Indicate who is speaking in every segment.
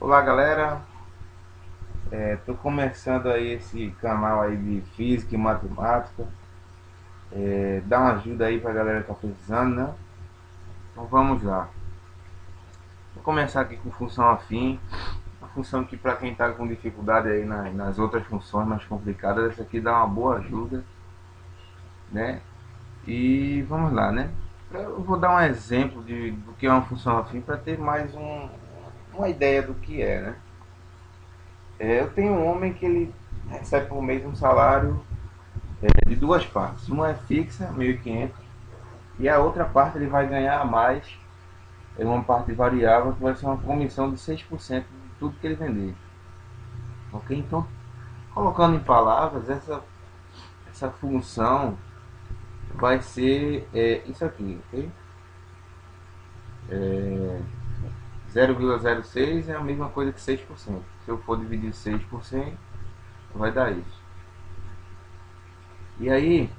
Speaker 1: Olá galera, tô começando aí esse canal aí de física e matemática, dá uma ajuda aí pra galera que tá precisando, né? Então vamos lá. Vou começar aqui com função afim, uma função que para quem tá com dificuldade aí nas outras funções mais complicadas, essa aqui dá uma boa ajuda, né? E vamos lá, né? Eu vou dar um exemplo do que é uma função afim para ter mais uma ideia do que é, né? Eu tenho um homem que ele recebe por mês um salário de duas partes. Uma é fixa, 1.500, e a outra parte ele vai ganhar a mais, é uma parte variável que vai ser uma comissão de 6% de tudo que ele vender. Ok? Então, colocando em palavras, essa função vai ser isso aqui, ok? 0,06 é a mesma coisa que 6%. Se eu for dividir 6%, vai dar isso. E aí,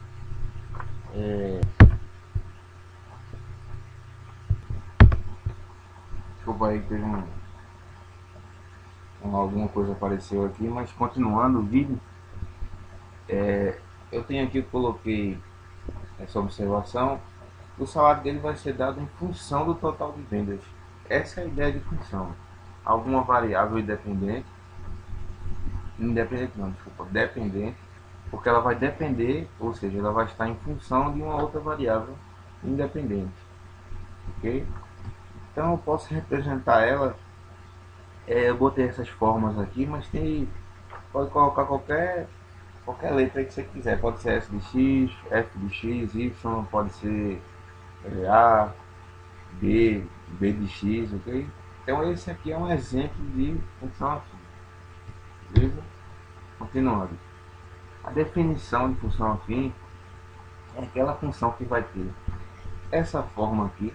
Speaker 1: desculpa aí que teve alguma coisa apareceu aqui, mas continuando o vídeo, eu tenho aqui, eu coloquei essa observação. O salário dele vai ser dado em função do total de vendas. Essa é a ideia de função. Alguma variável independente não, desculpa, dependente, porque ela vai depender, ou seja, ela vai estar em função de uma outra variável independente, ok? Então eu posso representar ela, eu botei essas formas aqui, mas pode colocar qualquer letra que você quiser, pode ser S de X, F de X, Y, pode ser A, B de X, ok? Então esse aqui é um exemplo de função afim, beleza? Continuando. A definição de função afim é aquela função que vai ter essa forma aqui,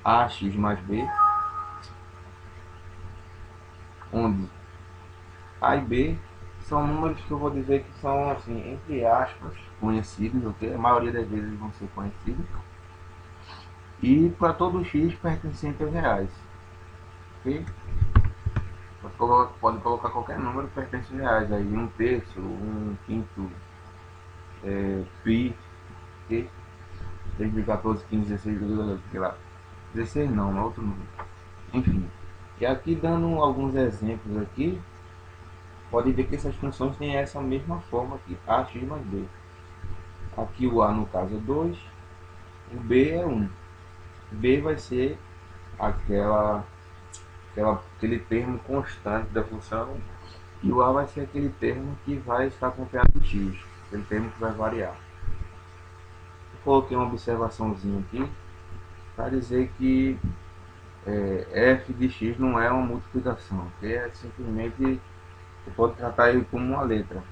Speaker 1: ax mais b, onde a e b são números que eu vou dizer que são, assim, entre aspas, conhecidos, ok? A maioria das vezes vão ser conhecidos. E para todo x pertencente aos reais, ok? Pode colocar qualquer número que pertence aos reais, aí um terço, um quinto, pi, ok? 2014, 15, 16, sei lá. 16 não, é outro número. Enfim. E aqui dando alguns exemplos aqui, pode ver que essas funções têm essa mesma forma aqui, ax mais b. Aqui o a no caso é 2, o b é 1. B vai ser aquele termo constante da função, e o a vai ser aquele termo que vai estar acompanhado de x, aquele termo que vai variar. Eu coloquei uma observaçãozinha aqui para dizer que f de x não é uma multiplicação, que é simplesmente, você pode tratar ele como uma letra.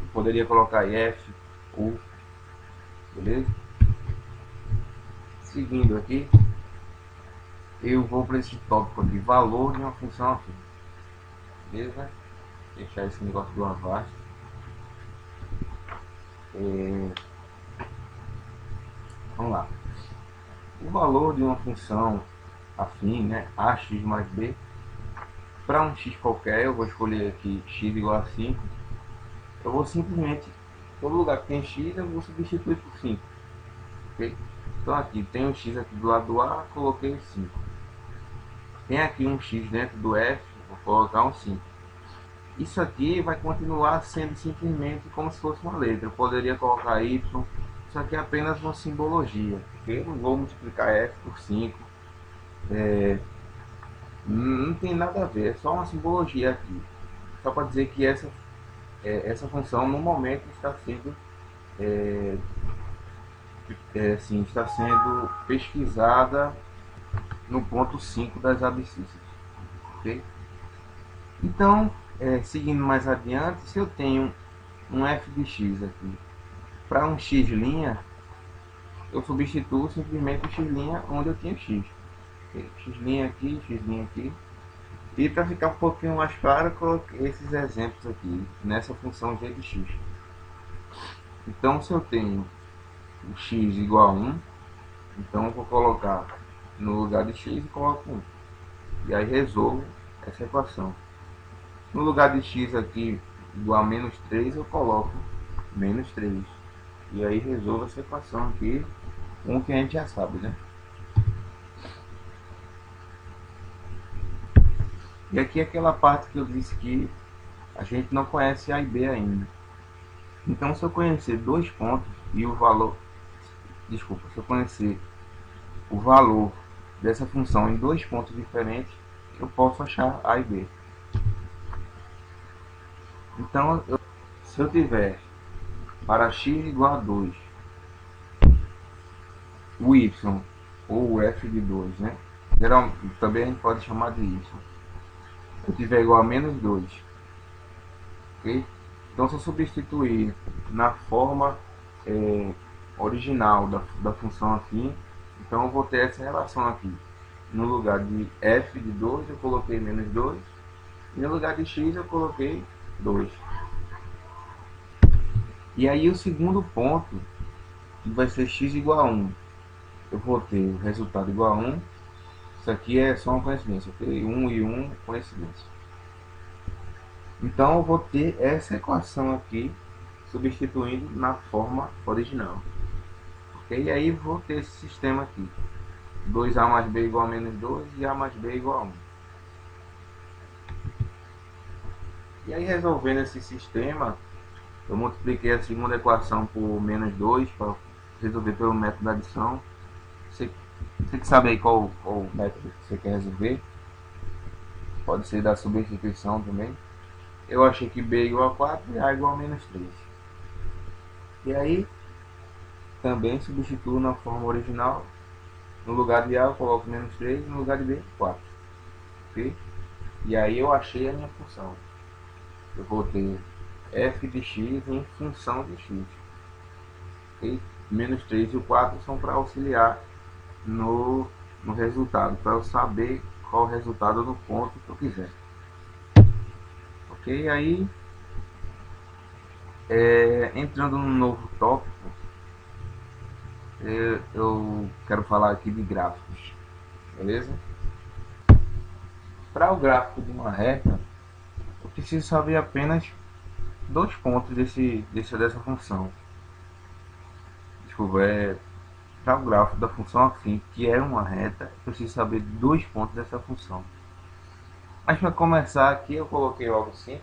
Speaker 1: Eu poderia colocar aí f, u, beleza? Seguindo aqui, eu vou para esse tópico aqui, valor de uma função afim, beleza? Deixar esse negócio do avast. Vamos lá. O valor de uma função afim, né, ax mais b, para um x qualquer, eu vou escolher aqui x igual a 5. Eu vou simplesmente, todo lugar que tem x, eu vou substituir por 5. Okay? Então aqui tem um x aqui do lado do a, coloquei 5. Tem aqui um x dentro do f, vou colocar um 5. Isso aqui vai continuar sendo simplesmente como se fosse uma letra. Eu poderia colocar y, isso aqui é apenas uma simbologia. Okay? Eu não vou multiplicar f por 5. Não tem nada a ver, é só uma simbologia aqui. Só para dizer que essa função no momento está sendo assim, está sendo pesquisada no ponto 5 das abscissas, ok? Então, seguindo mais adiante, se eu tenho um f de x aqui para um x', eu substituo simplesmente o x' onde eu tinha x. Okay? X' aqui, x' aqui. E para ficar um pouquinho mais claro, eu coloquei esses exemplos aqui nessa função g de x. Então, se eu tenho o x igual a 1, então eu vou colocar no lugar de x e coloco 1. E aí resolvo essa equação. No lugar de x aqui igual a menos 3, eu coloco menos 3. E aí resolvo essa equação aqui, um que a gente já sabe, né? E aqui é aquela parte que eu disse que a gente não conhece A e B ainda. Então, se eu conhecer dois pontos e o valor, desculpa, se eu conhecer o valor dessa função em dois pontos diferentes, eu posso achar A e B. Então, se eu tiver para x igual a 2, o y ou o f de 2, né? Geralmente, também a gente pode chamar de y. Se eu tiver igual a menos 2, ok? Então, se eu substituir na forma original da função aqui, então eu vou ter essa relação aqui. No lugar de f de 2, eu coloquei menos 2. E no lugar de x, eu coloquei 2. E aí o segundo ponto, que vai ser x igual a 1. Eu vou ter o resultado igual a 1. Isso aqui é só uma coincidência, ok? 1 e 1, coincidência. Então eu vou ter essa equação aqui, substituindo na forma original. Ok? E aí vou ter esse sistema aqui. 2a mais b igual a menos 2 e a mais b igual a 1. E aí resolvendo esse sistema, eu multipliquei a segunda equação por menos 2 para resolver pelo método da adição. Você que sabe aí qual o método que você quer resolver. Pode ser da substituição também. Eu achei que b igual a 4 e a igual a menos 3. E aí, também substituo na forma original. No lugar de a eu coloco menos 3, no lugar de b, 4. Ok? E aí eu achei a minha função. Eu vou ter f de x em função de x. Okay? Menos 3 e o 4 são para auxiliar no resultado, para eu saber qual o resultado no ponto que eu quiser. Ok? Aí, entrando num novo tópico, eu quero falar aqui de gráficos. Beleza? Para o gráfico de uma reta, eu preciso saber apenas dois pontos dessa função. Desculpa, para o gráfico da função afim, que é uma reta, eu preciso saber dois pontos dessa função. Mas para começar aqui, eu coloquei algo simples.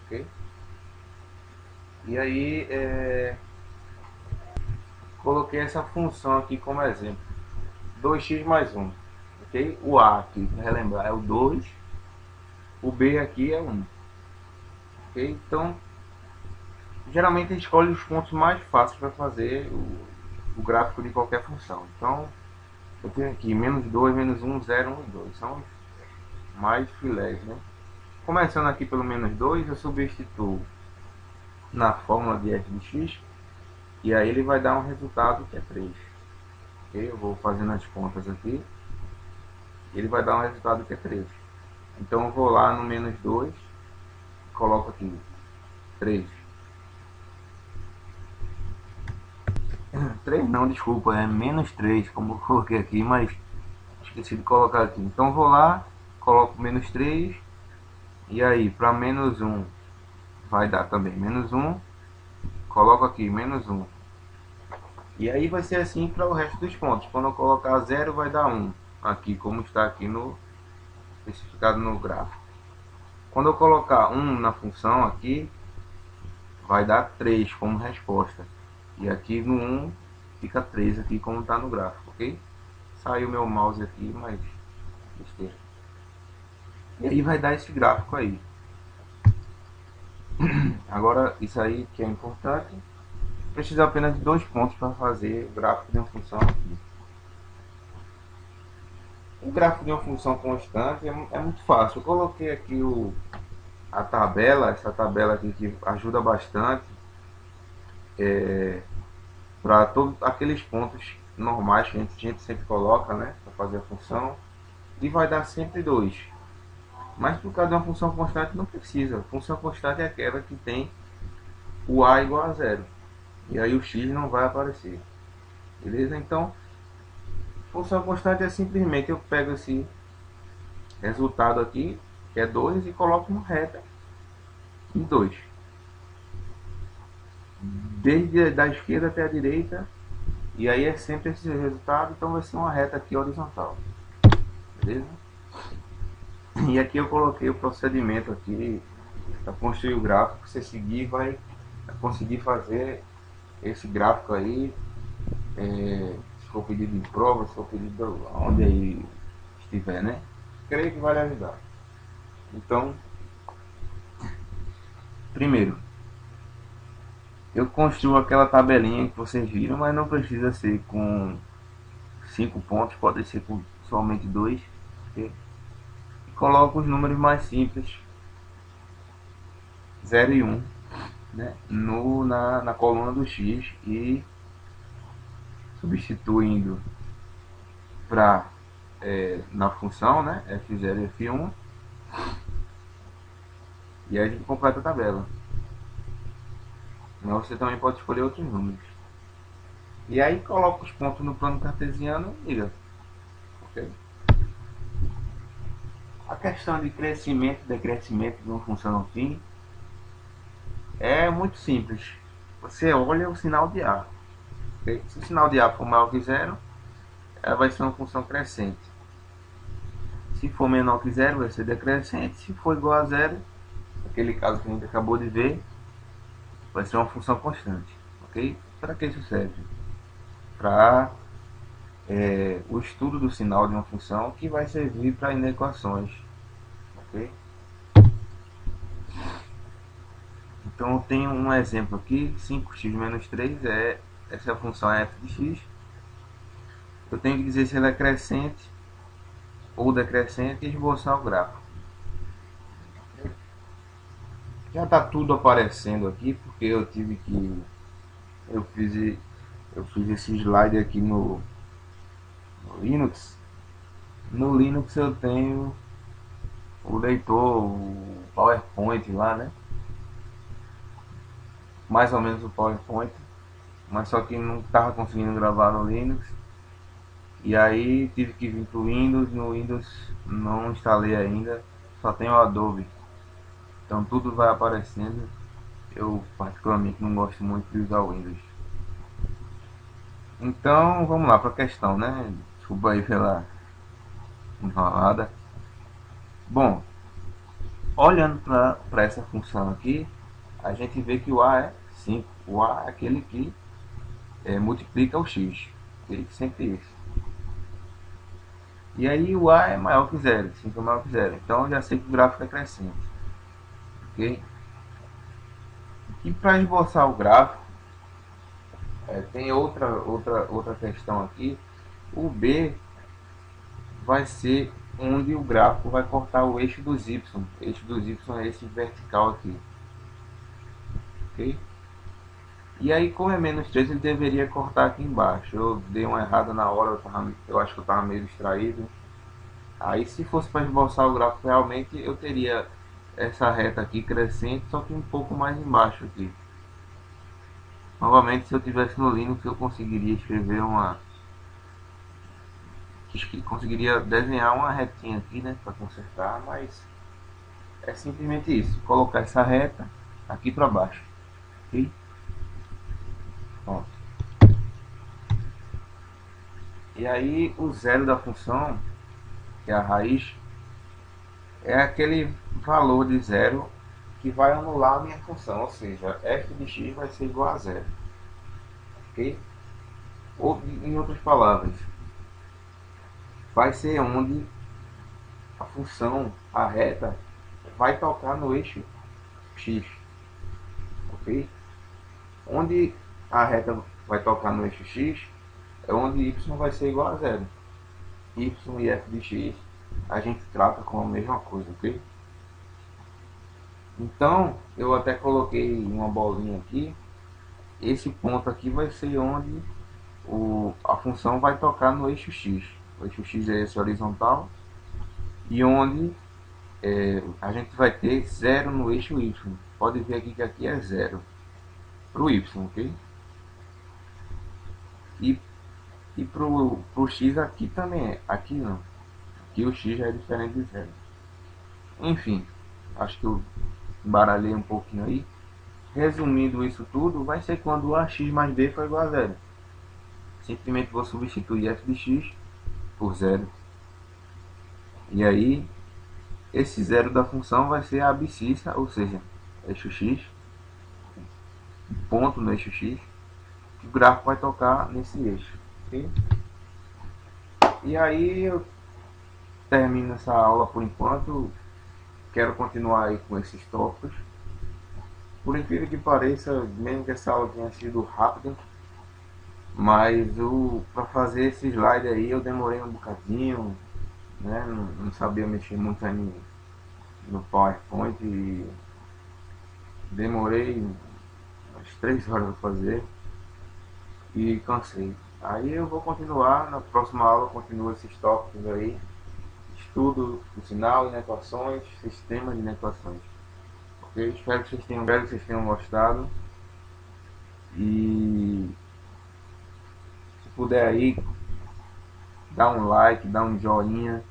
Speaker 1: Ok? E aí, coloquei essa função aqui como exemplo. 2x mais 1. Ok? O A aqui, para relembrar, é o 2. O B aqui é 1. Ok? Então, geralmente a gente escolhe os pontos mais fáceis para fazer o gráfico de qualquer função. Então, eu tenho aqui menos 2, menos 1, 0, 1 e 2. São os mais filés, né? Começando aqui pelo menos 2, eu substituo na fórmula de f de x. E aí ele vai dar um resultado que é 3. Okay? Eu vou fazendo as contas aqui. Ele vai dar um resultado que é 3. Então eu vou lá no menos 2. Coloco aqui 3. 3 não, desculpa, é menos 3, como eu coloquei aqui, mas esqueci de colocar aqui. Então vou lá, coloco menos 3, e aí para menos 1 vai dar também menos 1, coloco aqui menos 1. E aí vai ser assim para o resto dos pontos. Quando eu colocar 0 vai dar 1, aqui como está aqui no especificado no gráfico. Quando eu colocar 1 na função aqui, vai dar 3 como resposta. E aqui no 1 fica 3 aqui como está no gráfico, ok? Saiu meu mouse aqui, mas besteira. E aí vai dar esse gráfico aí. Agora, isso aí que é importante, precisa apenas de dois pontos para fazer o gráfico de uma função aqui. O gráfico de uma função constante é muito fácil. Eu coloquei aqui a tabela, essa tabela aqui que ajuda bastante para todos aqueles pontos normais que a gente sempre coloca, né, para fazer a função, e vai dar sempre 2. Mas por causa de uma função constante não precisa. A função constante é aquela que tem o a igual a 0. E aí o x não vai aparecer. Beleza? Então, função constante é simplesmente eu pego esse resultado aqui, que é 2, e coloco uma reta em 2. Desde da esquerda até a direita, e aí é sempre esse resultado, então vai ser uma reta aqui horizontal. Beleza? E aqui eu coloquei o procedimento aqui para construir o gráfico. Você seguir vai conseguir fazer esse gráfico aí, se for pedido em prova, se for pedido onde aí estiver, né? Creio que vai lhe ajudar. Então, primeiro, eu construo aquela tabelinha que vocês viram, mas não precisa ser com 5 pontos, pode ser com somente 2. Okay? E coloco os números mais simples, 0 e 1, né, na coluna do X, e substituindo para na função, né, F0 e F1, e aí a gente completa a tabela. Mas você também pode escolher outros números. E aí coloca os pontos no plano cartesiano e liga. Okay? A questão de crescimento e decrescimento de uma função fim é muito simples. Você olha o sinal de A. Okay? Se o sinal de A for maior que zero, ela vai ser uma função crescente. Se for menor que zero, vai ser decrescente. Se for igual a zero, aquele caso que a gente acabou de ver, vai ser uma função constante. Ok? Para que isso serve? Para o estudo do sinal de uma função, que vai servir para inequações. Ok? Então eu tenho um exemplo aqui, 5x menos 3 essa função é f de x. Eu tenho que dizer se ela é crescente ou decrescente e esboçar o gráfico. Já está tudo aparecendo aqui, porque eu tive que eu fiz esse slide aqui no Linux. No Linux eu tenho o leitor, o PowerPoint lá, né? Mais ou menos o PowerPoint, mas só que não estava conseguindo gravar no Linux. E aí tive que vir para o Windows. No Windows não instalei ainda, só tenho o Adobe. Então tudo vai aparecendo. Eu particularmente não gosto muito de usar o Windows. Então vamos lá para a questão, né? Desculpa aí pela enrolada. Bom, olhando para essa função aqui, a gente vê que o A é 5. O A é aquele que multiplica o X. Aquele que sempre é isso. E aí o A é maior que zero, 5 é maior que zero. Então eu já sei que o gráfico é crescente. Ok? E para esboçar o gráfico, tem outra questão aqui. O B vai ser onde o gráfico vai cortar o eixo dos Y. O eixo dos Y é esse vertical aqui. Ok? E aí, como é menos 3, ele deveria cortar aqui embaixo. Eu dei uma errada na hora, eu acho que eu estava meio distraído. Aí, se fosse para esboçar o gráfico, realmente eu teria essa reta aqui crescente, só que um pouco mais embaixo aqui. Novamente, se eu tivesse no Linux, eu conseguiria escrever conseguiria desenhar uma retinha aqui, né, para consertar, mas é simplesmente isso, colocar essa reta aqui para baixo, ok? Pronto. E aí o zero da função, que é a raiz, é aquele valor de zero que vai anular a minha função, ou seja, f de x vai ser igual a zero, ok? Ou em outras palavras, vai ser onde a função, a reta, vai tocar no eixo x, ok? Onde a reta vai tocar no eixo x é onde y vai ser igual a zero. Y e f de x a gente trata como a mesma coisa, ok? Então eu até coloquei uma bolinha aqui. Esse ponto aqui vai ser onde a função vai tocar no eixo x. O eixo x é esse horizontal, e onde a gente vai ter zero no eixo y. Pode ver aqui que aqui é zero para o y, ok? E para o x aqui também é, aqui não, que o x já é diferente de zero. Enfim, acho que eu embaralhei um pouquinho aí. Resumindo isso tudo, vai ser quando ax mais b for igual a zero. Simplesmente vou substituir f de x por zero. E aí, esse zero da função vai ser a abscissa, ou seja, eixo x, ponto no eixo x, que o gráfico vai tocar nesse eixo. Okay? E aí eu termino essa aula por enquanto. Quero continuar aí com esses tópicos. Por incrível que pareça, mesmo que essa aula tenha sido rápida, mas para fazer esse slide aí eu demorei um bocadinho, né? Não sabia mexer muito aí no PowerPoint e demorei umas 3 horas para fazer e cansei. Aí eu vou continuar, na próxima aula eu continuo esses tópicos aí, estudo do sinal, inequações, sistemas de inequações. Ok? Espero que vocês tenham gostado e se puder aí, dá um like, dá um joinha.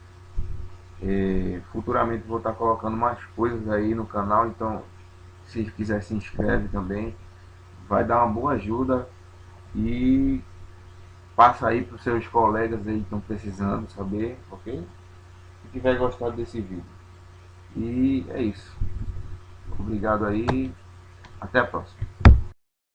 Speaker 1: Futuramente vou estar colocando mais coisas aí no canal, então se quiser se inscreve também, vai dar uma boa ajuda e passa aí para os seus colegas aí que estão precisando saber, ok? Se tiver gostado desse vídeo. E é isso. Obrigado aí, até a próxima.